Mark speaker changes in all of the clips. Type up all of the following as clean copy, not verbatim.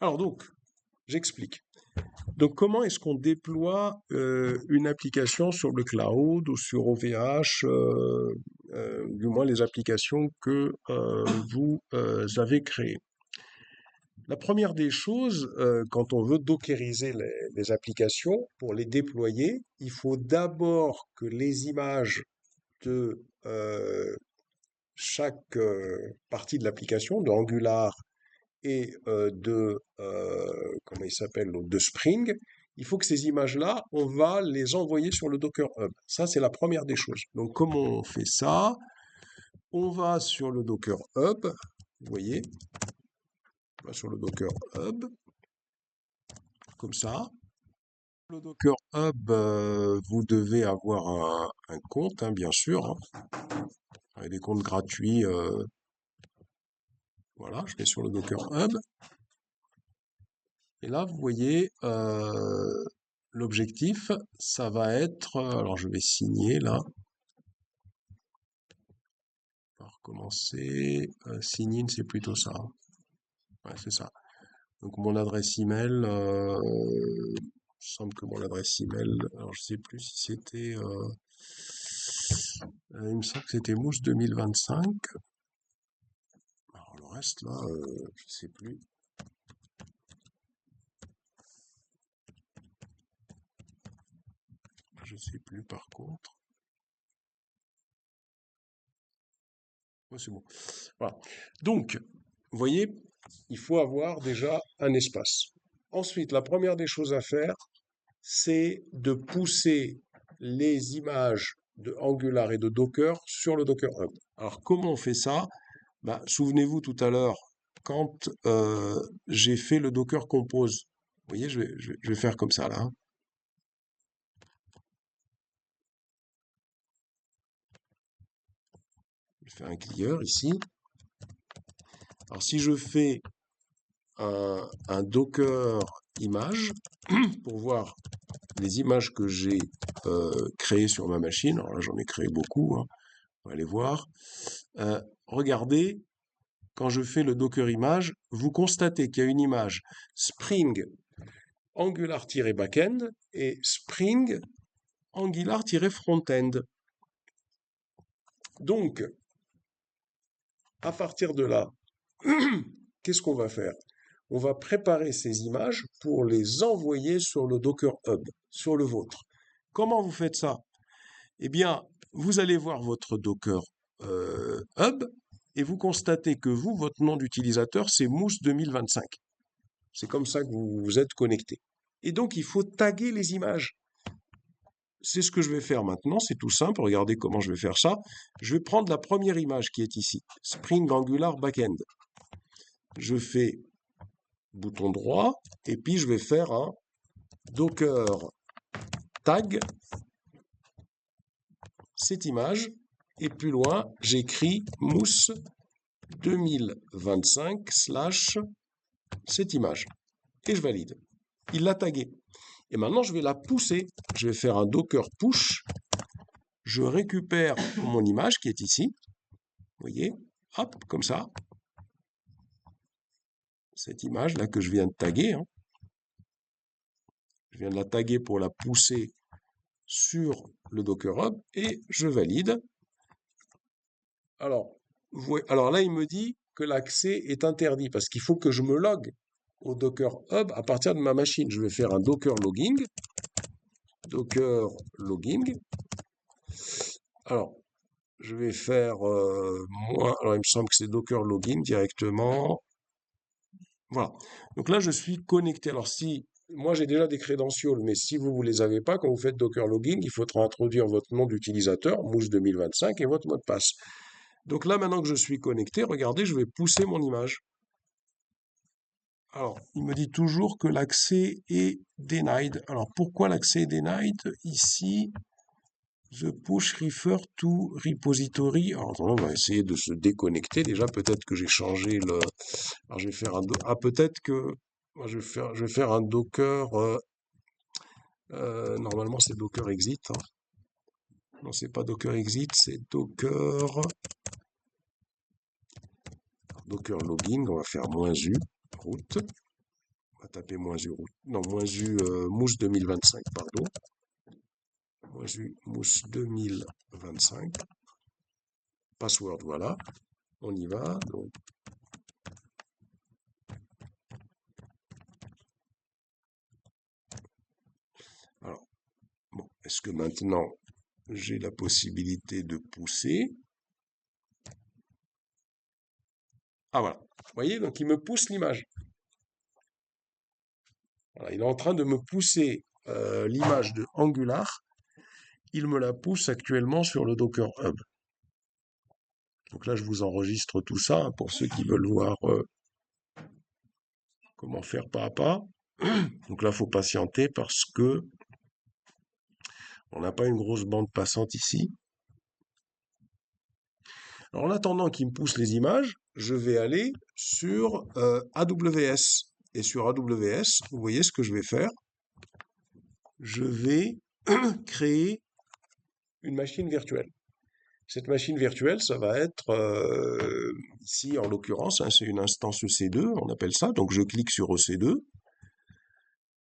Speaker 1: Alors donc, j'explique. Donc, comment est-ce qu'on déploie une application sur le cloud ou sur OVH, du moins les applications que vous avez créées? La première des choses, quand on veut dockeriser les applications, pour les déployer, il faut d'abord que les images de chaque partie de l'application, de Angular et comment il s'appelle, l'autre, de Spring, il faut que ces images-là, on va les envoyer sur le Docker Hub. Ça, c'est la première des choses. Donc, comment on fait ça? On va sur le Docker Hub, vous voyez, on va sur le Docker Hub, comme ça. Le Docker Hub, vous devez avoir un compte, hein, bien sûr, hein. Il y a des comptes gratuits. Voilà, je vais sur le Docker Hub. Et là, vous voyez, l'objectif, ça va être, alors je vais signer là, on va recommencer, sign in, c'est plutôt ça, hein. Ouais, c'est ça. Donc mon adresse email, il me semble que mon adresse email, alors je sais plus si c'était, il me semble que c'était mousse 2025. Alors le reste là, je sais plus. Je sais plus par contre. Ouais, c'est bon. Voilà. Donc, vous voyez, il faut avoir déjà un espace. Ensuite, la première des choses à faire, c'est de pousser les images de Angular et de Docker sur le Docker Hub. Alors, comment on fait ça? Bah, souvenez-vous tout à l'heure, quand j'ai fait le Docker Compose, vous voyez, je vais faire comme ça là, hein. Je fais un clear ici. Alors, si je fais un Docker image pour voir les images que j'ai créées sur ma machine. Alors là, j'en ai créé beaucoup, hein. On va aller voir. Regardez, quand je fais le Docker image, vous constatez qu'il y a une image Spring Angular-backend et Spring Angular-frontend. Donc, à partir de là, qu'est-ce qu'on va faire? On va préparer ces images pour les envoyer sur le Docker Hub, sur le vôtre. Comment vous faites ça? Eh bien, vous allez voir votre Docker Hub et vous constatez que vous, votre nom d'utilisateur, c'est Mousse 2025. C'est comme ça que vous vous êtes connecté. Et donc, il faut taguer les images. C'est ce que je vais faire maintenant, c'est tout simple. Regardez comment je vais faire ça. Je vais prendre la première image qui est ici, Spring Angular Backend. Je fais bouton droit et puis je vais faire un Docker tag cette image et plus loin, j'écris mousse 2025 slash cette image. Et je valide. Il l'a tagué. Et maintenant, je vais la pousser. Je vais faire un Docker push. Je récupère mon image qui est ici. Vous voyez? Hop, comme ça. Cette image-là que je viens de taguer, hein. Je viens de la taguer pour la pousser sur le Docker Hub et je valide. Alors, alors là, il me dit que l'accès est interdit parce qu'il faut que je me logue au Docker Hub à partir de ma machine. Je vais faire un Docker logging. Docker logging. Alors, je vais faire moins. Alors, il me semble que c'est Docker login directement. Voilà. Donc là, je suis connecté. Alors, si moi j'ai déjà des credentials, mais si vous ne les avez pas, quand vous faites Docker logging, il faudra introduire votre nom d'utilisateur, Mousse 2025, et votre mot de passe. Donc là, maintenant que je suis connecté, regardez, je vais pousser mon image. Alors, il me dit toujours que l'accès est denied. Alors, pourquoi l'accès est denied? Ici, the push refer to repository. Alors, attendez, on va essayer de se déconnecter. Déjà, peut-être que j'ai changé le. Alors, je vais faire un. Ah, peut-être que. Moi, je vais faire un Docker. Normalement, c'est Docker exit, hein. Non, c'est pas Docker exit, c'est Docker. Docker logging. On va faire -u route. On va taper -u, non, -u mousse 2025, pardon. -u mousse 2025. Password, voilà. On y va. Donc, alors, bon, est-ce que maintenant j'ai la possibilité de pousser? Ah voilà. Vous voyez, donc il me pousse l'image. Voilà, il est en train de me pousser l'image de Angular. Il me la pousse actuellement sur le Docker Hub. Donc là, je vous enregistre tout ça hein, pour ceux qui veulent voir comment faire pas à pas. Donc là, il faut patienter parce que on n'a pas une grosse bande passante ici. Alors en attendant qu'il me pousse les images, je vais aller sur AWS. Et sur AWS, vous voyez ce que je vais faire. Je vais créer une machine virtuelle. Cette machine virtuelle, ça va être, ici en l'occurrence, hein, c'est une instance EC2, on appelle ça. Donc je clique sur EC2.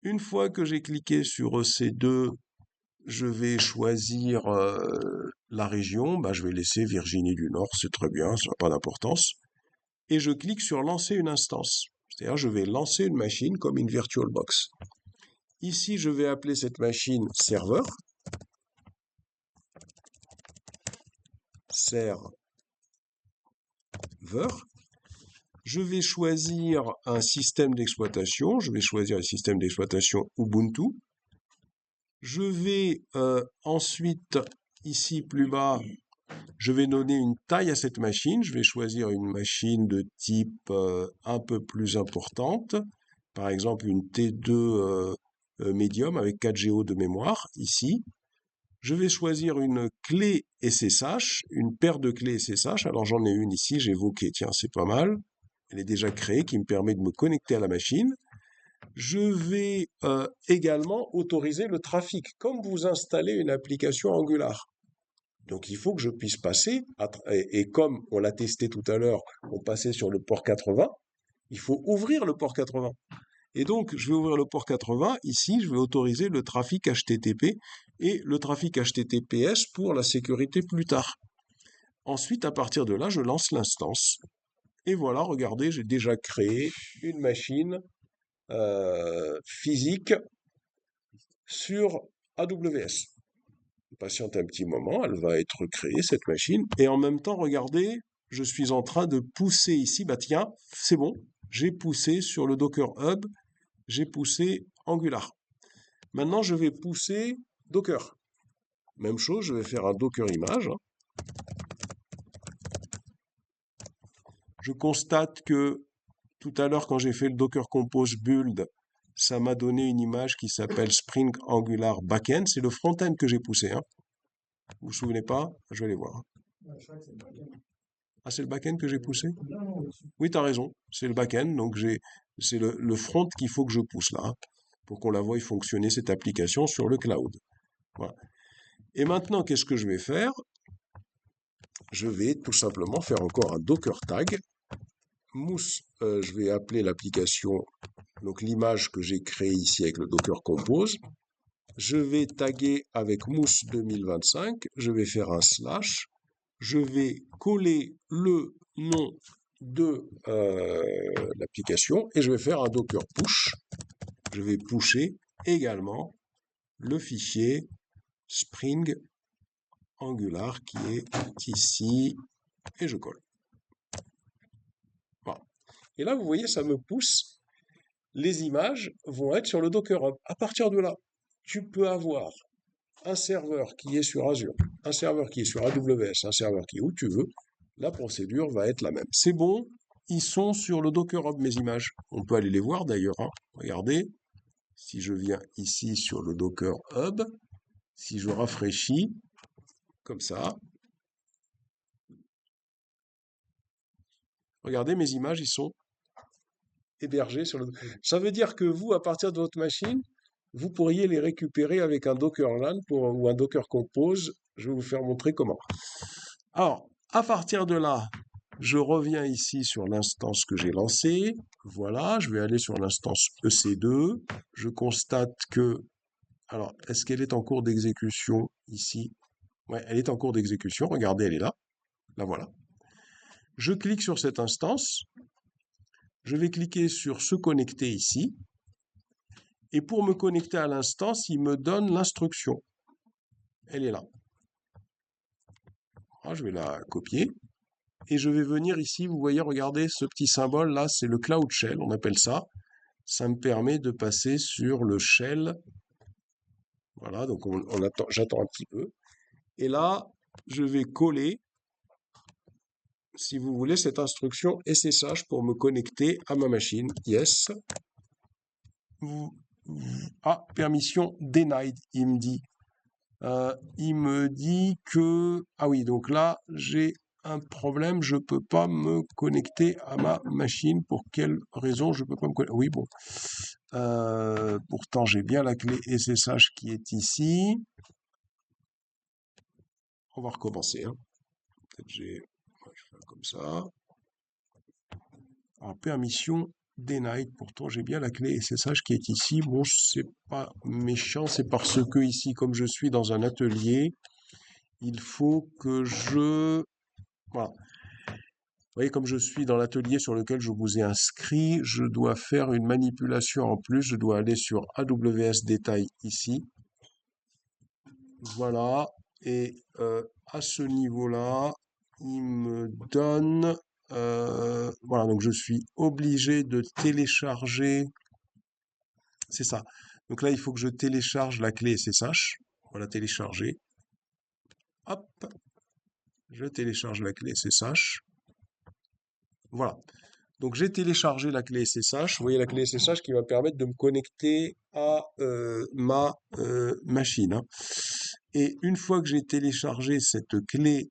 Speaker 1: Une fois que j'ai cliqué sur EC2, je vais choisir la région. Bah, je vais laisser Virginie du Nord, c'est très bien, ça n'a pas d'importance. Et je clique sur lancer une instance. C'est-à-dire, je vais lancer une machine comme une VirtualBox. Ici, je vais appeler cette machine serveur. Serveur. Je vais choisir un système d'exploitation. Je vais choisir le système d'exploitation Ubuntu. Je vais ensuite, ici plus bas, je vais donner une taille à cette machine. Je vais choisir une machine de type un peu plus importante. Par exemple, une T2 médium avec 4 Go de mémoire, ici. Je vais choisir une clé SSH, une paire de clés SSH. Alors j'en ai une ici, j'ai évoqué, tiens, c'est pas mal. Elle est déjà créée, qui me permet de me connecter à la machine. Je vais également autoriser le trafic, comme vous installez une application Angular. Donc il faut que je puisse passer, et comme on l'a testé tout à l'heure, on passait sur le port 80, il faut ouvrir le port 80. Et donc, je vais ouvrir le port 80. Ici, je vais autoriser le trafic HTTP et le trafic HTTPS pour la sécurité plus tard. Ensuite, à partir de là, je lance l'instance. Et voilà, regardez, j'ai déjà créé une machine physique sur AWS. Patiente un petit moment, elle va être créée, cette machine. Et en même temps, regardez, je suis en train de pousser ici. Bah tiens, c'est bon, j'ai poussé sur le Docker Hub, j'ai poussé Angular. Maintenant, je vais pousser Docker. Même chose, je vais faire un Docker image. Je constate que tout à l'heure, quand j'ai fait le Docker Compose Build, ça m'a donné une image qui s'appelle Spring Angular Backend. C'est le front-end que j'ai poussé. Hein. Vous vous souvenez pas? Je vais aller voir. Ah, c'est le back-end que j'ai poussé? Oui, tu as raison. C'est le back-end. Donc, c'est le front qu'il faut que je pousse là, hein, pour qu'on la voie fonctionner, cette application, sur le cloud. Voilà. Et maintenant, qu'est-ce que je vais faire? Je vais tout simplement faire encore un Docker tag. Mousse, je vais appeler l'application, donc l'image que j'ai créée ici avec le Docker Compose. Je vais taguer avec Mousse 2025. Je vais faire un slash. Je vais coller le nom de l'application et je vais faire un Docker push. Je vais pusher également le fichier Spring Angular qui est ici et je colle. Voilà. Et là, vous voyez, ça me pousse. Les images vont être sur le Docker Hub. À partir de là, tu peux avoir un serveur qui est sur Azure, un serveur qui est sur AWS, un serveur qui est où tu veux. La procédure va être la même. C'est bon, ils sont sur le Docker Hub, mes images. On peut aller les voir d'ailleurs. Hein. Regardez, si je viens ici sur le Docker Hub, si je rafraîchis, comme ça, regardez, mes images, ils sont hébergées sur le... Ça veut dire que vous, à partir de votre machine, vous pourriez les récupérer avec un Docker LAN ou un Docker Compose. Je vais vous faire montrer comment. Alors, à partir de là, Je reviens ici sur l'instance que j'ai lancée. Voilà, je vais aller sur l'instance EC2. Je constate que... Alors, est-ce qu'elle est en cours d'exécution ici? Ouais, elle est en cours d'exécution. Regardez, elle est là. La voilà. Je clique sur cette instance. Je vais cliquer sur se connecter ici. Et pour me connecter à l'instance, il me donne l'instruction. Elle est là. Alors, je vais la copier. Et je vais venir ici, vous voyez, regardez ce petit symbole là, c'est le Cloud Shell, on appelle ça. Ça me permet de passer sur le shell. Voilà, donc j'attends un petit peu. Et là, je vais coller, si vous voulez, cette instruction SSH pour me connecter à ma machine. Yes. Ah, permission denied, il me dit. Il me dit que... Ah oui, donc là, j'ai un problème, je peux pas me connecter à ma machine. Pour quelle raison je peux pas me connecter? Oui, bon. Pourtant, j'ai bien la clé SSH qui est ici. On va recommencer. Hein. Peut-être je vais faire comme ça. Alors, permission denied. Pourtant, j'ai bien la clé SSH qui est ici. Bon, c'est pas méchant, c'est parce que ici, comme je suis dans un atelier, il faut que je... Voilà. Vous voyez, comme je suis dans l'atelier sur lequel je vous ai inscrit, je dois faire une manipulation en plus. Je dois aller sur AWS Détail ici. Voilà. Et à ce niveau-là, il me donne... voilà, donc je suis obligé de télécharger... C'est ça. Donc là, il faut que je télécharge la clé SSH. Voilà, télécharger. Hop, je télécharge la clé SSH. Voilà. Donc j'ai téléchargé la clé SSH. Vous voyez la clé SSH qui va me permettre de me connecter à ma machine. Hein. Et une fois que j'ai téléchargé cette clé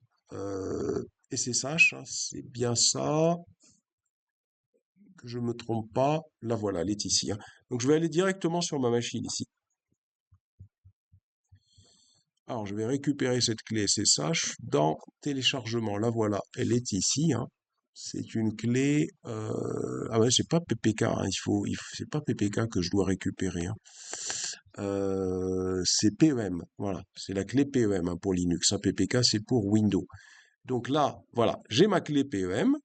Speaker 1: SSH, hein, c'est bien ça, que je ne me trompe pas. La voilà, elle est ici. Hein. Donc je vais aller directement sur ma machine ici. Alors je vais récupérer cette clé SSH dans téléchargement. La voilà, elle est ici. Hein. C'est une clé. Ah ouais, c'est pas PPK. Hein, c'est pas PPK que je dois récupérer. Hein. C'est PEM. Voilà, c'est la clé PEM hein, pour Linux. Hein. PPK, c'est pour Windows. Donc là, voilà, j'ai ma clé PEM.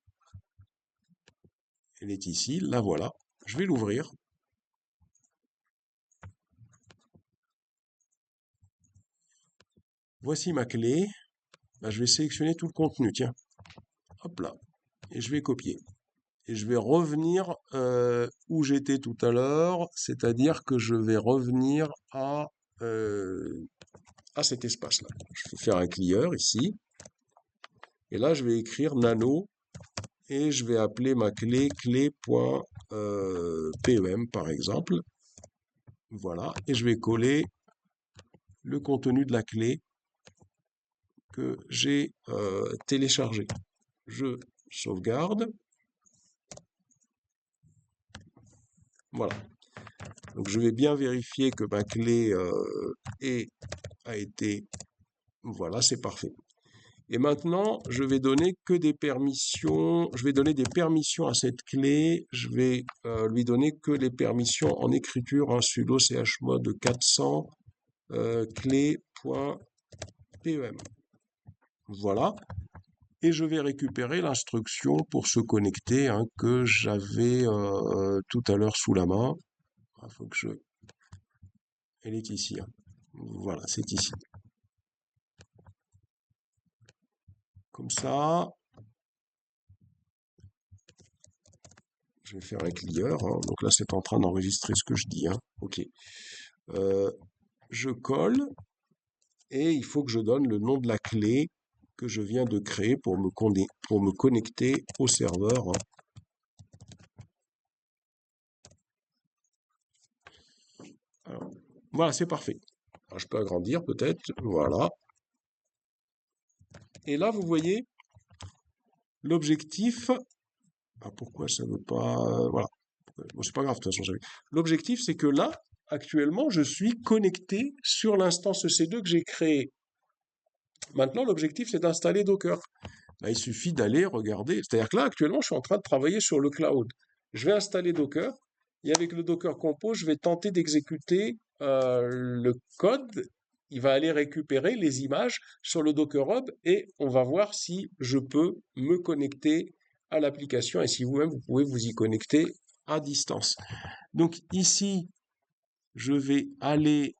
Speaker 1: Elle est ici. La voilà. Je vais l'ouvrir. Voici ma clé. Bah, je vais sélectionner tout le contenu. Tiens, hop là, et je vais copier. Et je vais revenir où j'étais tout à l'heure, c'est-à-dire que je vais revenir à cet espace-là. Je vais faire un clear ici, et là je vais écrire nano, et je vais appeler ma clé clé.pem par exemple. Voilà, et je vais coller le contenu de la clé que j'ai téléchargé. Je sauvegarde. Voilà. Donc je vais bien vérifier que ma clé a été... Voilà, c'est parfait. Et maintenant, je vais donner que des permissions. Je vais donner des permissions à cette clé. Je vais lui donner que les permissions en écriture. Hein, sudo chmod 400 clé.pem. Voilà. Et je vais récupérer l'instruction pour se connecter hein, que j'avais tout à l'heure sous la main. Il faut que je... Elle est ici. Hein. Voilà, c'est ici. Comme ça. Je vais faire un clear. Hein. Donc là, c'est en train d'enregistrer ce que je dis. Hein. OK. Je colle et il faut que je donne le nom de la clé que je viens de créer pour me connecter au serveur. Hein. Alors, voilà, c'est parfait. Alors, je peux agrandir peut-être. Voilà. Et là, vous voyez, l'objectif... Ah, pourquoi ça ne veut pas... voilà. Bon, c'est pas grave, de toute façon. L'objectif, c'est que là, actuellement, je suis connecté sur l'instance EC2 que j'ai créée. Maintenant, l'objectif, c'est d'installer Docker. Bah, il suffit d'aller regarder. C'est-à-dire que là, actuellement, je suis en train de travailler sur le cloud. Je vais installer Docker et avec le Docker Compose, je vais tenter d'exécuter le code. Il va aller récupérer les images sur le Docker Hub et on va voir si je peux me connecter à l'application et si vous-même, vous pouvez vous y connecter à distance. Donc ici, je vais aller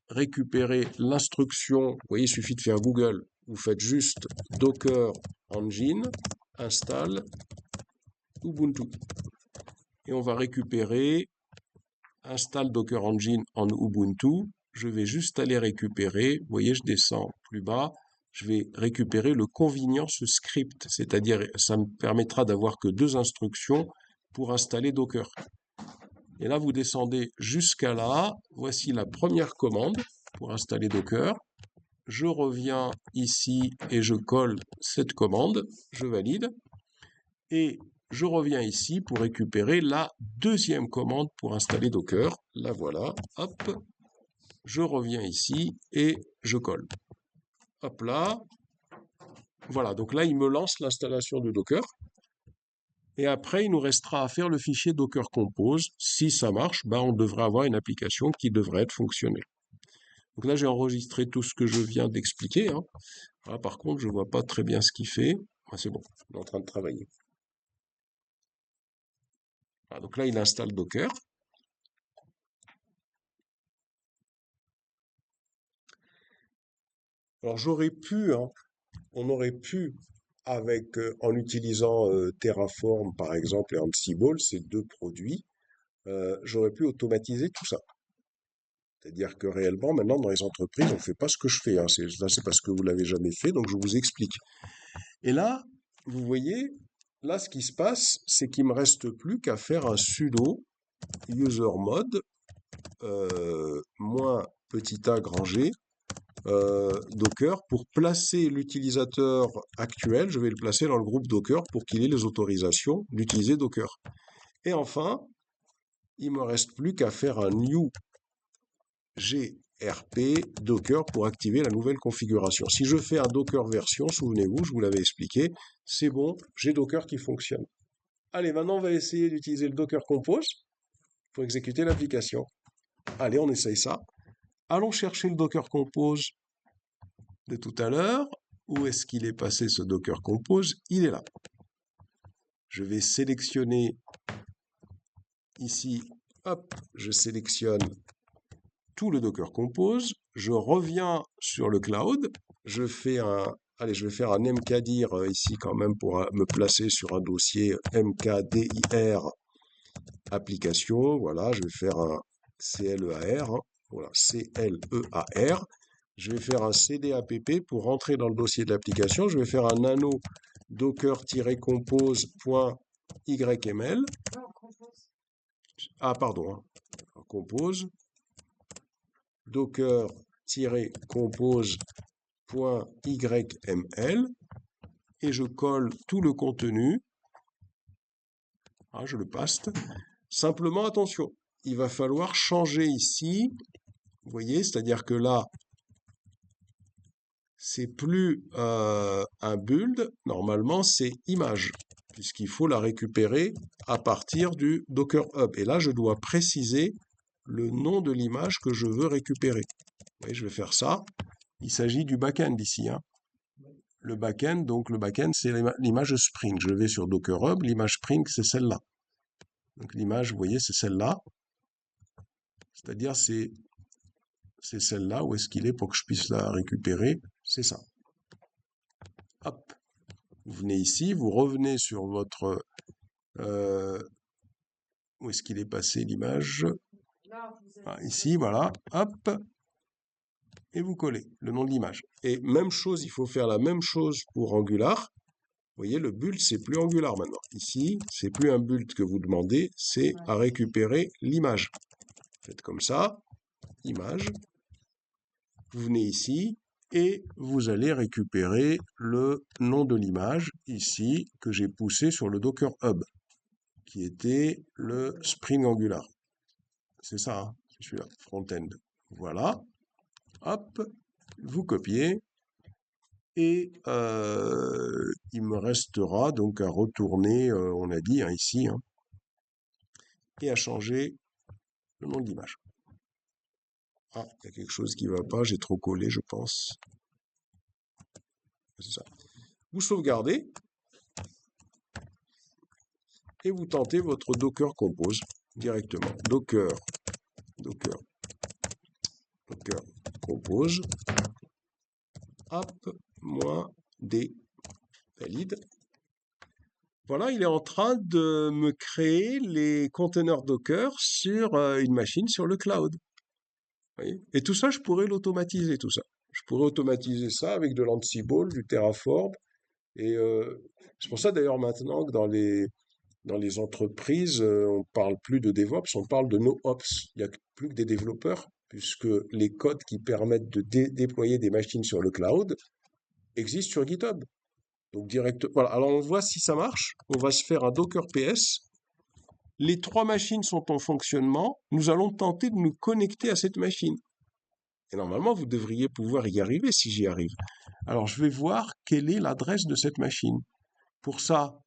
Speaker 1: récupérer l'instruction. Vous voyez, il suffit de faire Google. Vous faites juste Docker Engine, install Ubuntu. Et on va récupérer install Docker Engine en Ubuntu. Je vais juste aller récupérer. Vous voyez, je descends plus bas. Je vais récupérer le convenience script, c'est-à-dire ça me permettra d'avoir que deux instructions pour installer Docker. Et là, vous descendez jusqu'à là. Voici la première commande pour installer Docker. Je reviens ici et je colle cette commande. Je valide. Et je reviens ici pour récupérer la deuxième commande pour installer Docker. La voilà. Hop. Je reviens ici et je colle. Hop là. Voilà. Donc là, il me lance l'installation de Docker. Et après, il nous restera à faire le fichier Docker Compose. Si ça marche, ben, on devrait avoir une application qui devrait être fonctionnelle. Donc là, j'ai enregistré tout ce que je viens d'expliquer, hein. Voilà, par contre, je vois pas très bien ce qu'il fait. Ah, c'est bon, on est en train de travailler. Voilà, donc là, il installe Docker. Alors j'aurais pu, hein, on aurait pu, avec, en utilisant Terraform par exemple et Ansible, ces deux produits, j'aurais pu automatiser tout ça. C'est-à-dire que réellement, maintenant, dans les entreprises, on ne fait pas ce que je fais, hein. C'est parce que vous l'avez jamais fait, donc je vous explique. Et là, vous voyez, là, ce qui se passe, c'est qu'il me reste plus qu'à faire un sudo usermod moins petit a grand G Docker pour placer l'utilisateur actuel. Je vais le placer dans le groupe Docker pour qu'il ait les autorisations d'utiliser Docker. Et enfin, il me reste plus qu'à faire un new grp Docker pour activer la nouvelle configuration. Si je fais un Docker version, souvenez-vous, je vous l'avais expliqué, c'est bon, j'ai Docker qui fonctionne. Allez, maintenant on va essayer d'utiliser le Docker Compose pour exécuter l'application. Allez, on essaye ça. Allons chercher le Docker Compose de tout à l'heure. Où est-ce qu'il est passé ce Docker Compose? Il est là. Je vais sélectionner ici, hop, je sélectionne tout le Docker Compose. Je reviens sur le cloud. Je fais allez, je vais faire un mkdir ici quand même pour me placer sur un dossier mkdir application. Voilà, je vais faire un clear, hein, voilà, clear. Je vais faire un cdapp pour rentrer dans le dossier de l'application. Je vais faire un nano docker-compose.yml. Ah, pardon, hein. Compose. Docker-compose.yml. Et je colle tout le contenu. Ah, je le paste. Simplement, attention, il va falloir changer ici. Vous voyez, c'est-à-dire que là, c'est plus un build, normalement c'est image, puisqu'il faut la récupérer à partir du Docker Hub. Et là, je dois préciser le nom de l'image que je veux récupérer. Vous voyez, je vais faire ça. Il s'agit du backend ici, hein. Le backend, donc le backend, c'est l'image Spring. Je vais sur Docker Hub, l'image Spring, c'est celle-là. Donc l'image, vous voyez, c'est celle-là. C'est-à-dire, c'est celle-là. Où est-ce qu'il est pour que je puisse la récupérer? C'est ça. Hop. Vous venez ici, vous revenez sur votre... où est-ce qu'il est passé l'image? Ah, ici, voilà. Hop. Et vous collez le nom de l'image. Et même chose, il faut faire la même chose pour Angular. Vous voyez, le build, c'est plus Angular maintenant. Ici, c'est plus un build que vous demandez, c'est à récupérer l'image. Faites comme ça, image. Vous venez ici et vous allez récupérer le nom de l'image ici que j'ai poussé sur le Docker Hub, qui était le Spring Angular. C'est ça, hein, c'est celui-là, front-end. Voilà. Hop, vous copiez Et il me restera donc à retourner, on a dit ici, hein, et à changer le nom de l'image. Ah, il y a quelque chose qui ne va pas, j'ai trop collé, je pense. C'est ça. Vous sauvegardez et vous tentez votre Docker Compose directement. Docker Compose, app-d valide. Voilà, il est en train de me créer les conteneurs Docker sur une machine sur le cloud. Vous voyez. Et tout ça, je pourrais l'automatiser, tout ça. Je pourrais automatiser ça avec de l'Ansible, du Terraform. Et c'est pour ça d'ailleurs maintenant que dans les entreprises, on parle plus de DevOps, on parle de NoOps. Il n'y a plus que des développeurs, puisque les codes qui permettent de déployer des machines sur le cloud existent sur GitHub. Donc direct, voilà. Alors on voit si ça marche. On va se faire un Docker PS. Les 3 machines sont en fonctionnement. Nous allons tenter de nous connecter à cette machine. Et normalement, vous devriez pouvoir y arriver si j'y arrive. Alors je vais voir quelle est l'adresse de cette machine. Pour ça,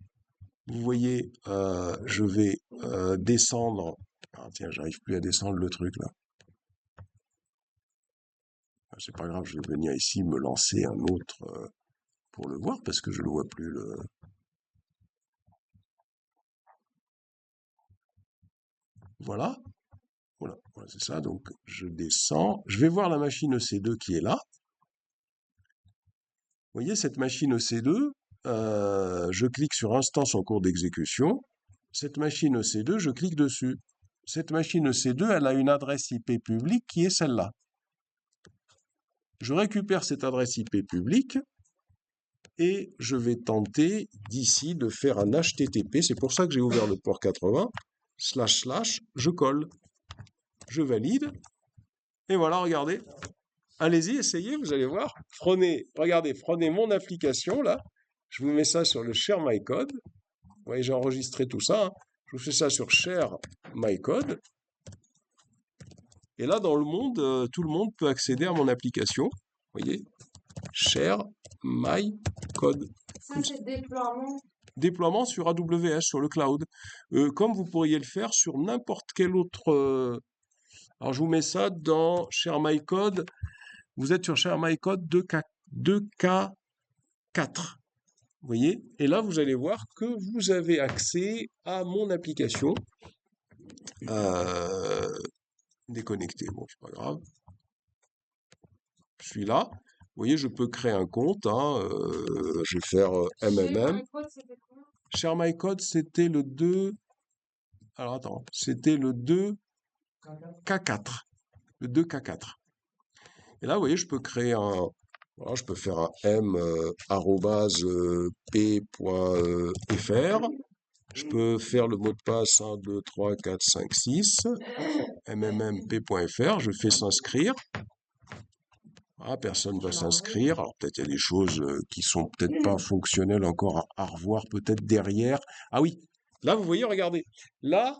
Speaker 1: vous voyez, je vais descendre. Ah tiens, j'arrive plus à descendre le truc là. C'est pas grave, je vais venir ici me lancer un autre pour le voir parce que je ne vois plus le. Voilà. Voilà, voilà, c'est ça. Donc je descends. Je vais voir la machine EC2 qui est là. Vous voyez, cette machine EC2, je clique sur Instance en cours d'exécution. Cette machine EC2, je clique dessus. Cette machine EC2, elle a une adresse IP publique qui est celle-là. Je récupère cette adresse IP publique et je vais tenter d'ici de faire un HTTP. C'est pour ça que j'ai ouvert le port 80. // je colle. Je valide. Et voilà, regardez. Allez-y, essayez, vous allez voir. Regardez, prenez mon application là. Je vous mets ça sur le Share My Code. Vous voyez, j'ai enregistré tout ça, hein. Je vous fais ça sur Share My Code. Et là, dans le monde, tout le monde peut accéder à mon application. Vous voyez, Share My Code.
Speaker 2: Ça, c'est déploiement.
Speaker 1: Déploiement sur AWS, sur le cloud. Comme vous pourriez le faire sur n'importe quel autre. Alors, je vous mets ça dans Share My Code. Vous êtes sur Share My Code 2K4. Vous voyez? Et là, vous allez voir que vous avez accès à mon application. Déconnecté, bon, c'est pas grave. Je suis là. Vous voyez, je peux créer un compte. Hein, je vais faire MMM. Share My Code, c'était le 2. Alors attends, c'était le 2K4. Le 2K4. Et là, vous voyez, je peux créer un. Voilà, je peux faire un m@p.fr. Je peux faire le mot de passe 1, 2, 3, 4, 5, 6. mmmp.fr. Je fais s'inscrire. Ah, personne ne va s'inscrire. Alors peut-être il y a des choses qui sont peut-être pas fonctionnelles encore à revoir peut-être derrière. Ah oui, là vous voyez, regardez. Là,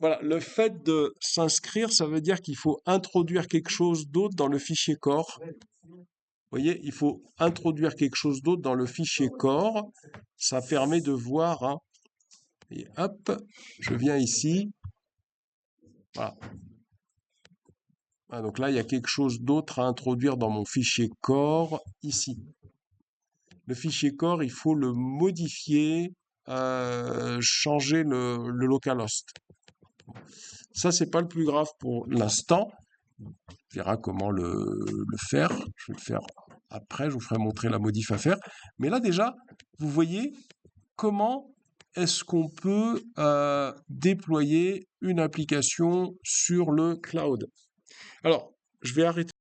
Speaker 1: voilà, le fait de s'inscrire, ça veut dire qu'il faut introduire quelque chose d'autre dans le fichier core. Vous voyez, il faut introduire quelque chose d'autre dans le fichier core. Ça permet de voir. Hein. Et hop, je viens ici. Voilà. Ah, donc là, il y a quelque chose d'autre à introduire dans mon fichier core ici. Le fichier core, il faut le modifier, changer le localhost. Ça, c'est pas le plus grave pour l'instant. On verra comment le faire. Je vais le faire après, je vous ferai montrer la modif à faire. Mais là, déjà, vous voyez comment est-ce qu'on peut déployer une application sur le cloud. Alors, je vais arrêter.